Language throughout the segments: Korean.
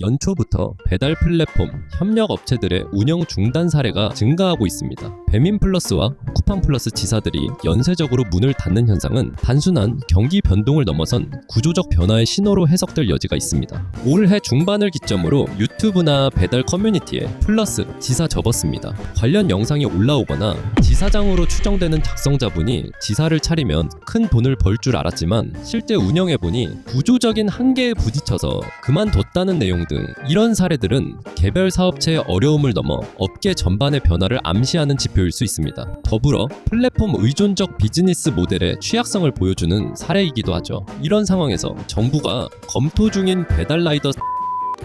연초부터 배달 플랫폼 협력 업체들의 운영 중단 사례가 증가하고 있습니다. 배민플러스와 쿠팡플러스 지사들이 연쇄적으로 문을 닫는 현상은 단순한 경기 변동을 넘어선 구조적 변화의 신호로 해석될 여지가 있습니다. 올해 중반을 기점으로 유튜브나 배달 커뮤니티에 플러스 지사 접었습니다. 관련 영상이 올라오거나 지사장으로 추정되는 작성자분이 지사를 차리면 큰 돈을 벌 줄 알았지만 실제 운영해보니 구조적인 한계에 부딪혀서 그만뒀다는 내용 등 이런 사례들은 개별 사업체의 어려움을 넘어 업계 전반의 변화를 암시하는 지표일 수 있습니다. 더불어 플랫폼 의존적 비즈니스 모델의 취약성을 보여주는 사례이기도 하죠. 이런 상황에서 정부가 검토 중인 배달라이더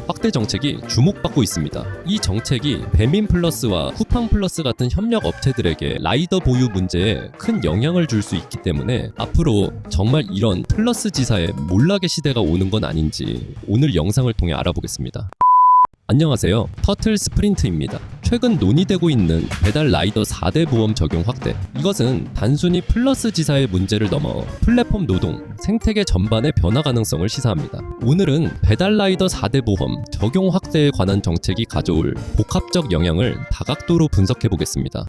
확대 정책이 주목받고 있습니다. 이 정책이 배민플러스와 쿠팡플러스 같은 협력 업체들에게 라이더 보유 문제에 큰 영향을 줄 수 있기 때문에 앞으로 정말 이런 플러스 지사의 몰락의 시대가 오는 건 아닌지 오늘 영상을 통해 알아보겠습니다. 안녕하세요. 터틀 스프린트입니다. 최근 논의되고 있는 배달 라이더 4대 보험 적용 확대. 이것은 단순히 플러스 지사의 문제를 넘어 플랫폼 노동, 생태계 전반의 변화 가능성을 시사합니다. 오늘은 배달 라이더 4대 보험 적용 확대에 관한 정책이 가져올 복합적 영향을 다각도로 분석해 보겠습니다.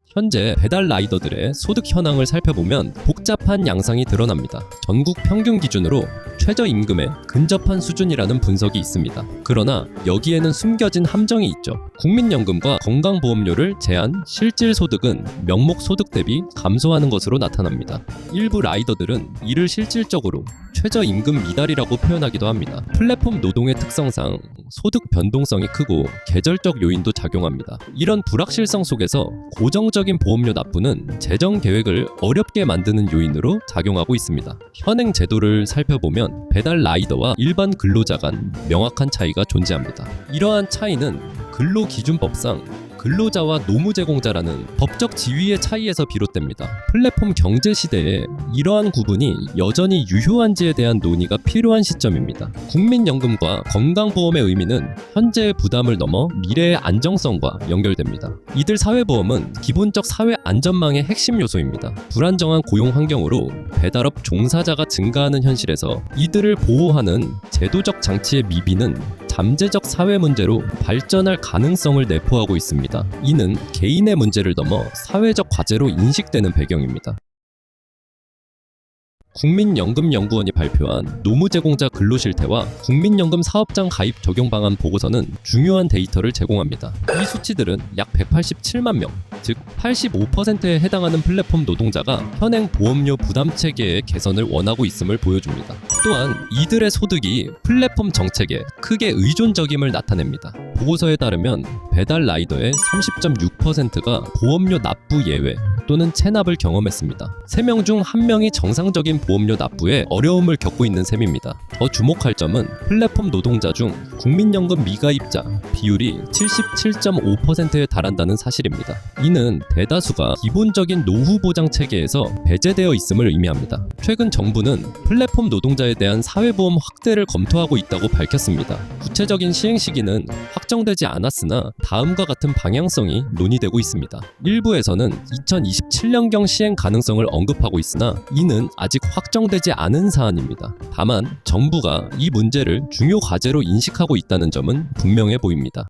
현재 배달 라이더들의 소득 현황을 살펴보면 복잡한 양상이 드러납니다. 전국 평균 기준으로 최저임금에 근접한 수준이라는 분석이 있습니다. 그러나 여기에는 숨겨진 함정이 있죠. 국민연금과 건강보험료를 제한 실질 소득은 명목 소득 대비 감소하는 것으로 나타납니다. 일부 라이더들은 이를 실질적으로 최저임금 미달이라고 표현하기도 합니다. 플랫폼 노동의 특성상 소득 변동성이 크고 계절적 요인도 작용합니다. 이런 불확실성 속에서 고정적인 보험료 납부는 재정 계획을 어렵게 만드는 요인으로 작용하고 있습니다. 현행 제도를 살펴보면 배달 라이더와 일반 근로자 간 명확한 차이가 존재합니다. 이러한 차이는 근로기준법상 근로자와 노무제공자라는 법적 지위의 차이에서 비롯됩니다. 플랫폼 경제 시대에 이러한 구분이 여전히 유효한지에 대한 논의가 필요한 시점입니다. 국민연금과 건강보험의 의미는 현재의 부담을 넘어 미래의 안정성과 연결됩니다. 이들 사회보험은 기본적 사회 안전망의 핵심 요소입니다. 불안정한 고용 환경으로 배달업 종사자가 증가하는 현실에서 이들을 보호하는 제도적 장치의 미비는 잠재적 사회 문제로 발전할 가능성을 내포하고 있습니다. 이는 개인의 문제를 넘어 사회적 과제로 인식되는 배경입니다. 국민연금연구원이 발표한 노무제공자 근로실태와 국민연금 사업장 가입 적용 방안 보고서는 중요한 데이터를 제공합니다. 이 수치들은 약 187만 명, 즉 85%에 해당하는 플랫폼 노동자가 현행 보험료 부담 체계의 개선을 원하고 있음을 보여줍니다. 또한 이들의 소득이 플랫폼 정책에 크게 의존적임을 나타냅니다. 보고서에 따르면 배달 라이더의 30.6%가 보험료 납부 예외 또는 체납을 경험했습니다. 3명 중 1명이 정상적인 보험료 납부에 어려움을 겪고 있는 셈입니다. 더 주목할 점은 플랫폼 노동자 중 국민연금 미가입자 비율이 77.5%에 달한다는 사실입니다. 이는 대다수가 기본적인 노후 보장 체계에서 배제되어 있음을 의미합니다. 최근 정부는 플랫폼 노동자에 대한 사회보험 확대를 검토하고 있다고 밝혔습니다. 구체적인 시행 시기는 확정되지 않았으나 다음과 같은 방향성이 논의되고 있습니다. 일부에서는 2027년경 시행 가능성을 언급하고 있으나 이는 아직 확정되지 않은 사안입니다. 다만 정부가 이 문제를 중요 과제로 인식하고 있다는 점은 분명해 보입니다.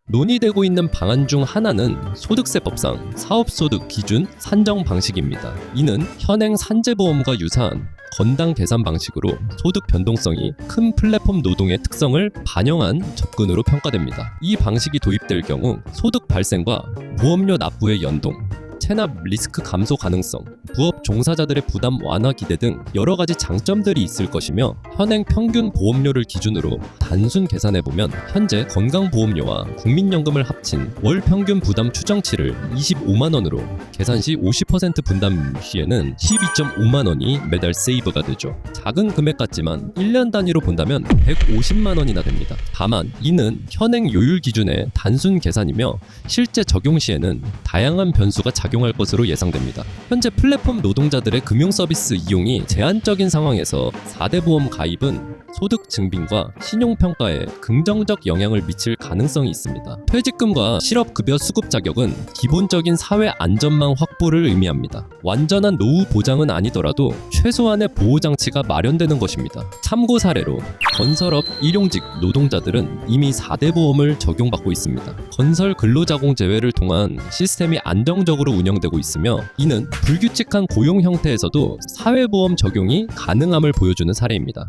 논의되고 있는 방안 중 하나는 소득세법상 사업소득 기준 산정 방식입니다. 이는 현행 산재보험과 유사한 건당 계산 방식으로 소득 변동성이 큰 플랫폼 노동의 특성을 반영한 접근으로 평가됩니다. 이 방식이 도입될 경우 소득 발생과 보험료 납부의 연동, 체납 리스크 감소 가능성, 부업 종사자들의 부담 완화 기대 등 여러 가지 장점들이 있을 것이며 현행 평균 보험료를 기준으로 단순 계산해보면 현재 건강보험료와 국민연금을 합친 월 평균 부담 추정치를 25만 원으로 계산 시 50% 분담 시에는 12.5만 원이 매달 세이브가 되죠. 작은 금액 같지만 1년 단위로 본다면 150만 원이나 됩니다. 다만 이는 현행 요율 기준의 단순 계산이며 실제 적용 시에는 다양한 변수가 작용 적용할 것으로 예상됩니다. 현재 플랫폼 노동자들의 금융 서비스 이용이 제한적인 상황에서 4대 보험 가입은 소득 증빙과 신용평가에 긍정적 영향을 미칠 가능성이 있습니다. 퇴직금과 실업급여 수급 자격은 기본적인 사회 안전망 확보를 의미합니다. 완전한 노후 보장은 아니더라도 최소한의 보호장치가 마련되는 것입니다. 참고 사례로 건설업 일용직 노동자들은 이미 4대 보험을 적용받고 있습니다. 건설 근로자공 제외를 통한 시스템이 안정적으로 운영되고 있으며 이는 불규칙한 고용 형태에서도 사회보험 적용이 가능함을 보여주는 사례입니다.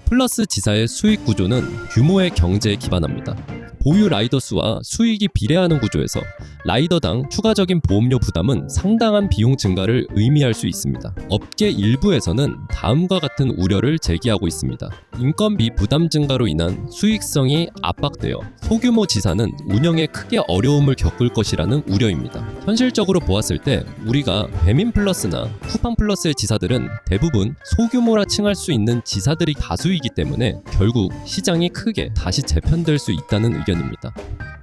플러스 지사의 수익 구조는 규모의 경제에 기반합니다. 보유 라이더 수와 수익이 비례하는 구조에서 라이더당 추가적인 보험료 부담은 상당한 비용 증가를 의미할 수 있습니다. 업계 일부에서는 다음과 같은 우려를 제기하고 있습니다. 인건비 부담 증가로 인한 수익성이 압박되어 소규모 지사는 운영에 크게 어려움을 겪을 것이라는 우려입니다. 현실적으로 보았을 때 우리가 배민 플러스나 쿠팡 플러스의 지사들은 대부분 소규모라 칭할 수 있는 지사들이 다수이기 때문에 결국 시장이 크게 다시 재편될 수 있다는 의견입니다.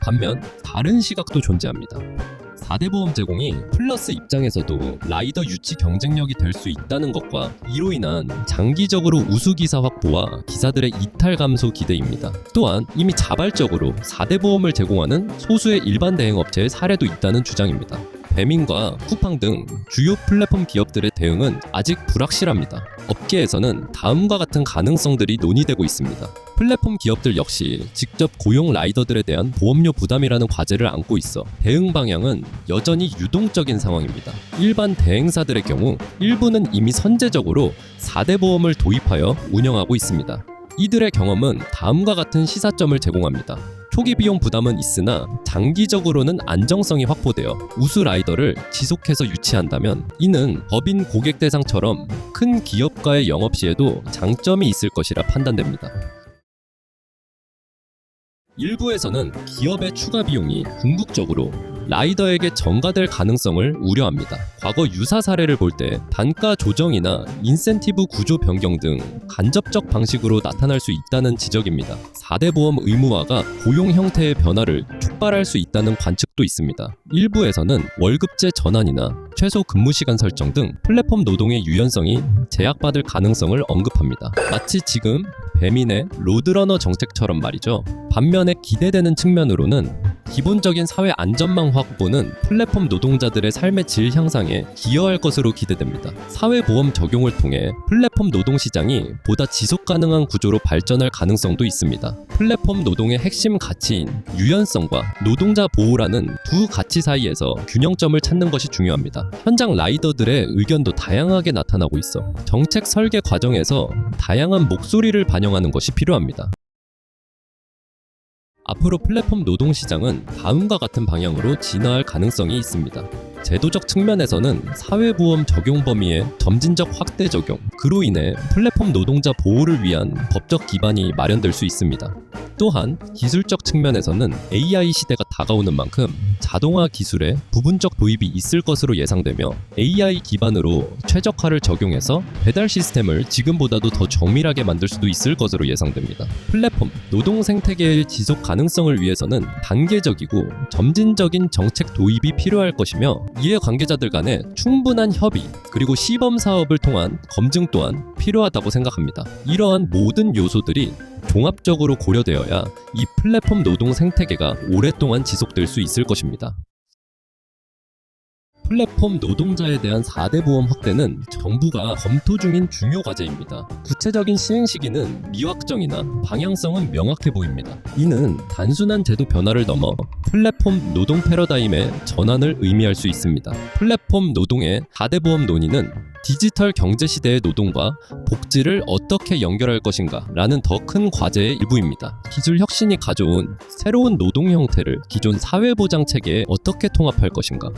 반면 다른 시각도 존재합니다. 4대 보험 제공이 플러스 입장에서도 라이더 유치 경쟁력이 될 수 있다는 것과 이로 인한 장기적으로 우수기사 확보와 기사들의 이탈 감소 기대입니다. 또한 이미 자발적으로 4대 보험을 제공하는 소수의 일반 대행업체의 사례도 있다는 주장입니다. 배민과 쿠팡 등 주요 플랫폼 기업들의 대응은 아직 불확실합니다. 업계에서는 다음과 같은 가능성들이 논의되고 있습니다. 플랫폼 기업들 역시 직접 고용 라이더들에 대한 보험료 부담이라는 과제를 안고 있어 대응 방향은 여전히 유동적인 상황입니다. 일반 대행사들의 경우 일부는 이미 선제적으로 4대 보험을 도입하여 운영하고 있습니다. 이들의 경험은 다음과 같은 시사점을 제공합니다. 초기 비용 부담은 있으나 장기적으로는 안정성이 확보되어 우수 라이더를 지속해서 유치한다면 이는 법인 고객 대상처럼 큰 기업과의 영업 시에도 장점이 있을 것이라 판단됩니다. 일부에서는 기업의 추가 비용이 궁극적으로 라이더에게 전가될 가능성을 우려합니다. 과거 유사 사례를 볼 때 단가 조정이나 인센티브 구조 변경 등 간접적 방식으로 나타날 수 있다는 지적입니다. 4대 보험 의무화가 고용 형태의 변화를 촉발할 수 있다는 관측도 있습니다. 일부에서는 월급제 전환이나 최소 근무 시간 설정 등 플랫폼 노동의 유연성이 제약받을 가능성을 언급합니다. 마치 지금 배민의 로드러너 정책처럼 말이죠. 반면에 기대되는 측면으로는 기본적인 사회 안전망 확보는 플랫폼 노동자들의 삶의 질 향상에 기여할 것으로 기대됩니다. 사회보험 적용을 통해 플랫폼 노동 시장이 보다 지속 가능한 구조로 발전할 가능성도 있습니다. 플랫폼 노동의 핵심 가치인 유연성과 노동자 보호라는 두 가치 사이에서 균형점을 찾는 것이 중요합니다. 현장 라이더들의 의견도 다양하게 나타나고 있어 정책 설계 과정에서 다양한 목소리를 반영하는 것이 필요합니다. 앞으로 플랫폼 노동시장은 다음과 같은 방향으로 진화할 가능성이 있습니다. 제도적 측면에서는 사회보험 적용 범위의 점진적 확대 적용, 그로 인해 플랫폼 노동자 보호를 위한 법적 기반이 마련될 수 있습니다. 또한 기술적 측면에서는 AI 시대가 다가오는 만큼 자동화 기술의 부분적 도입이 있을 것으로 예상되며 AI 기반으로 최적화를 적용해서 배달 시스템을 지금보다도 더 정밀하게 만들 수도 있을 것으로 예상됩니다. 플랫폼 노동 생태계의 지속 가능성을 위해서는 단계적이고 점진적인 정책 도입이 필요할 것이며 이해 관계자들 간의 충분한 협의 그리고 시범 사업을 통한 검증 또한 필요하다고 생각합니다. 이러한 모든 요소들이 종합적으로 고려되어야 이 플랫폼 노동 생태계가 오랫동안 지속될 수 있을 것입니다. 플랫폼 노동자에 대한 4대 보험 확대는 정부가 검토 중인 중요 과제입니다. 구체적인 시행 시기는 미확정이나 방향성은 명확해 보입니다. 이는 단순한 제도 변화를 넘어 플랫폼 노동 패러다임의 전환을 의미할 수 있습니다. 플랫폼 노동의 4대 보험 논의는 디지털 경제 시대의 노동과 복지를 어떻게 연결할 것인가 라는 더 큰 과제의 일부입니다. 기술 혁신이 가져온 새로운 노동 형태를 기존 사회보장 체계에 어떻게 통합할 것인가,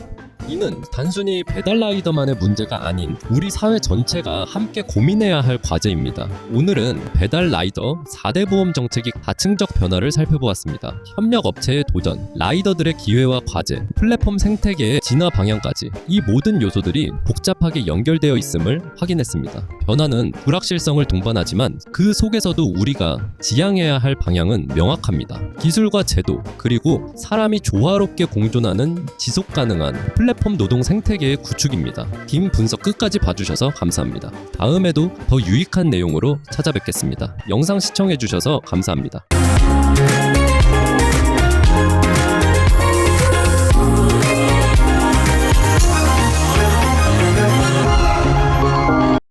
이는 단순히 배달 라이더만의 문제가 아닌 우리 사회 전체가 함께 고민해야 할 과제입니다. 오늘은 배달 라이더 4대 보험 정책의 다층적 변화를 살펴보았습니다. 협력 업체의 도전, 라이더들의 기회와 과제, 플랫폼 생태계의 진화 방향까지 이 모든 요소들이 복잡하게 연결되어 있음을 확인했습니다. 변화는 불확실성을 동반하지만 그 속에서도 우리가 지향해야 할 방향은 명확합니다. 기술과 제도, 그리고 사람이 조화롭게 공존하는 지속 가능한 플랫폼 노동 생태계의 구축입니다. 긴 분석 끝까지 봐주셔서 감사합니다. 다음에도 더 유익한 내용으로 찾아뵙겠습니다. 영상 시청해주셔서 감사합니다.